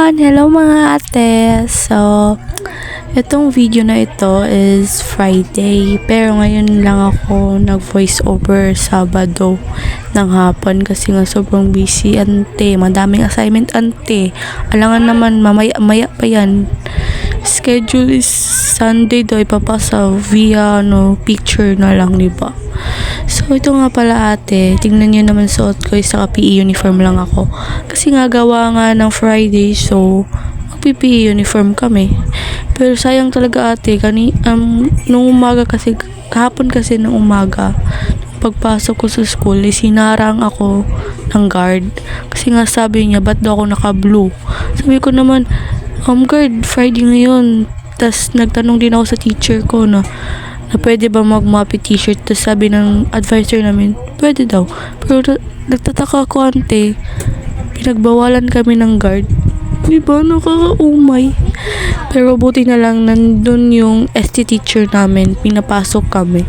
everyone! Hello mga ate! So, itong video na ito is Friday. Pero ngayon lang ako nag-voice over Sabado ng hapon kasi nga sobrang busy ante. Madaming assignment ante. Alangan naman mamaya pa yan. Schedule is Sunday daw ipapasa via picture na lang, diba? So, ito nga pala ate, tingnan nyo naman suot ko is PE uniform lang ako. Kasi nga gawa nga ng Friday, so mag-PE uniform kami. Pero sayang talaga ate, nung umaga kasi, kahapon kasi ng umaga, pagpasok ko sa school, sinarang ako ng guard. Kasi nga sabi niya, ba't daw ako naka-blue? Sabi ko naman, guard, Friday ngayon. Tas nagtanong din ako sa teacher ko na pwede ba mag-Moppy t-shirt. Tas sabi ng advisor namin, pwede daw. Pero nagtataka ako ante, pinagbawalan kami ng guard. Diba? Nakakaumay. Pero buti na lang nandun yung ST teacher namin, pinapasok kami.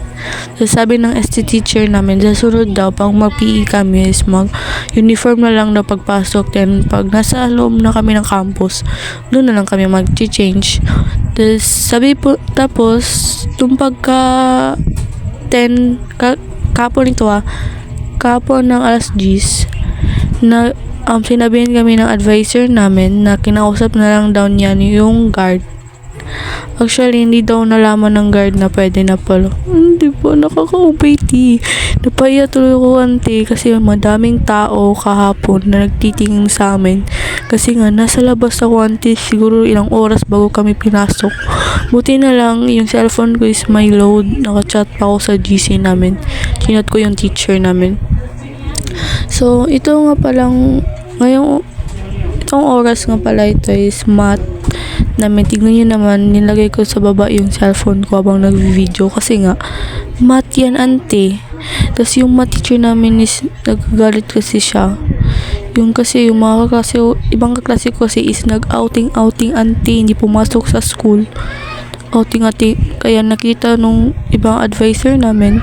So sabi ng ST teacher namin, sa sunod daw, pag mag-PE kami is mag-uniform na lang na pagpasok. Then pag nasa loob na kami ng campus, doon na lang kami mag-change. Tapos yung pagka 10, kapon ito kapon ng alas 10, na sinabihan kami ng advisor namin na kinausap na lang daw niya yung guard. Actually, hindi daw nalaman ng guard na pwede na pala. Hindi po, nakaka-ubay ti. Napaya tuloy ko ante kasi madaming tao kahapon na nagtitingin sa amin. Kasi nga, nasa labas ako ante, siguro ilang oras bago kami pinasok. Buti na lang, yung cellphone ko is may load. Nakachat pa ako sa GC namin. Chinat ko yung teacher namin. So, ito nga palang, itong oras nga pala ito is math namin. Tignan nyo naman, nilagay ko sa baba yung cellphone ko habang nag-video kasi nga, math yan ante. Tapos yung math teacher namin is nagagalit kasi siya. Yung mga kaklase, ibang kaklase ko kasi is nag-outing ante, hindi pumasok sa school. Outing ate, kaya nakita nung ibang advisor namin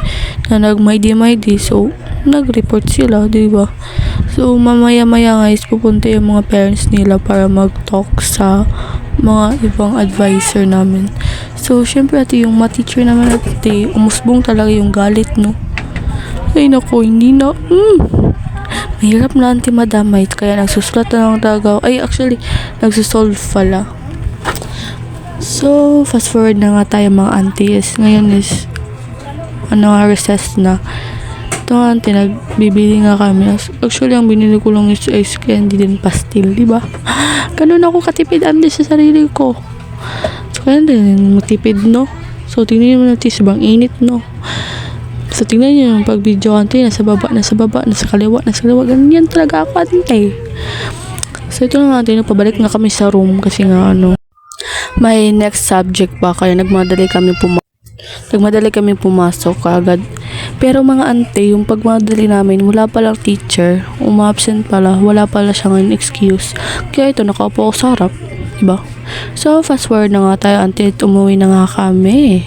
na nag-mighty, so nag-report sila, diba? So mamaya-maya guys, pupunta yung mga parents nila para mag-talk sa mga ibang advisor namin. So syempre ate, yung math teacher naman ate, umusbong talaga yung galit, no? Ay nako, hindi na mahirap na ante madamay, kaya nagsusulat na lang tagaw. Ay actually, nagsusolve pala. So, fast forward na nga tayo mga aunties. Ngayon is recess na. Ito nga auntie, nagbibili nga kami. Actually, ang binili ko lang is ice candy din pastil, di ba? Ganun ako katipid auntie sa sarili ko. So, kaya din matipid, no? So, tingnan nyo natin, sabang init, no? So, tingnan nyo yung pag-video auntie, nasa baba, nasa kaliwa. Ganyan talaga ako auntie. So, ito na nga auntie, pabalik na kami sa room kasi nga may next subject pa, kaya nagmadali kami pumasok agad. Pero mga ante, yung pagmadali namin, wala palang teacher, umabsent pala, wala pala siyang excuse. Kaya ito, nakaupo ako sa harap, diba? So, fast forward na nga tayo ante, umuwi na nga kami.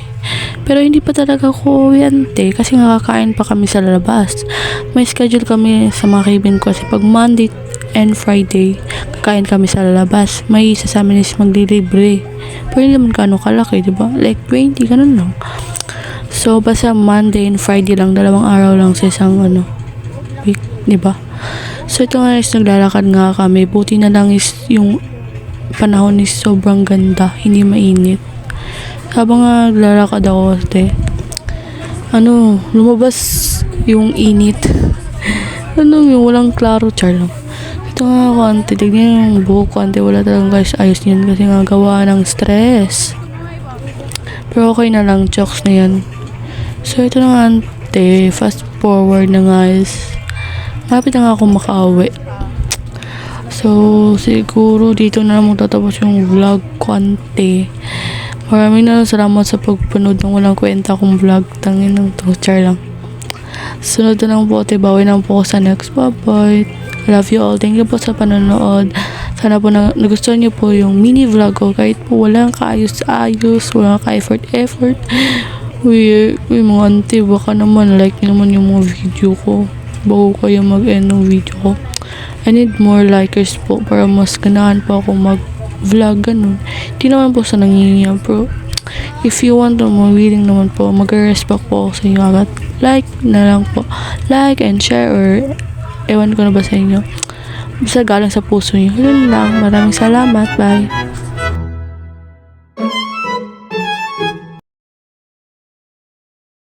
Pero hindi pa talaga ako uwi ante, kasi nga kakain pa kami sa labas. May schedule kami sa mga kaibigan ko kasi pag Monday and Friday, kakain kami sa labas. May isa sa amin is maglilibre. Pero hindi naman kalaki, diba? Like 20, ganun lang. So, basta Monday and Friday lang, 2 araw lang sa isang week, diba? So, ito nga is naglalakad nga kami. Buti na lang is yung panahon is sobrang ganda, hindi mainit. Habang nga naglalakad ako, lumabas yung init. Yung walang klaro, charlo. Ito nga ako, ante, tignan yung buhok ko, ante, wala talagang guys, ayos niyan kasi nga gawa ng stress. Pero okay na lang, jokes na yan. So, ito na nga, ante, fast forward na guys. Malapit na nga ako makauwi. So, siguro dito na lang magtatapos yung vlog ko, ante. Maraming salamat sa pagpanood ng walang kwenta kong vlog. Tangin ng char lang. Sunod na lang po, bawi na po ako sa next. Bye-bye. Love you all. Thank you po sa panonood. Sana po nagustuhan niyo po yung mini vlog ko. Kahit po walang kaayos-ayos, walang ka-effort. Uy, mga auntie, baka naman like niyo naman yung mga video ko bago kayo mag-end ng video ko. I need more likers po para mas ganahan po ako mag-vlog, ganun. Di naman po sa nangingiya, bro. If you want to, willing naman po, mag-respect po ako sa inyo agad. Like na lang po. Like and share or ewan ko na ba sa inyo. Basta galing sa puso nyo. Yun lang. Maraming salamat. Bye.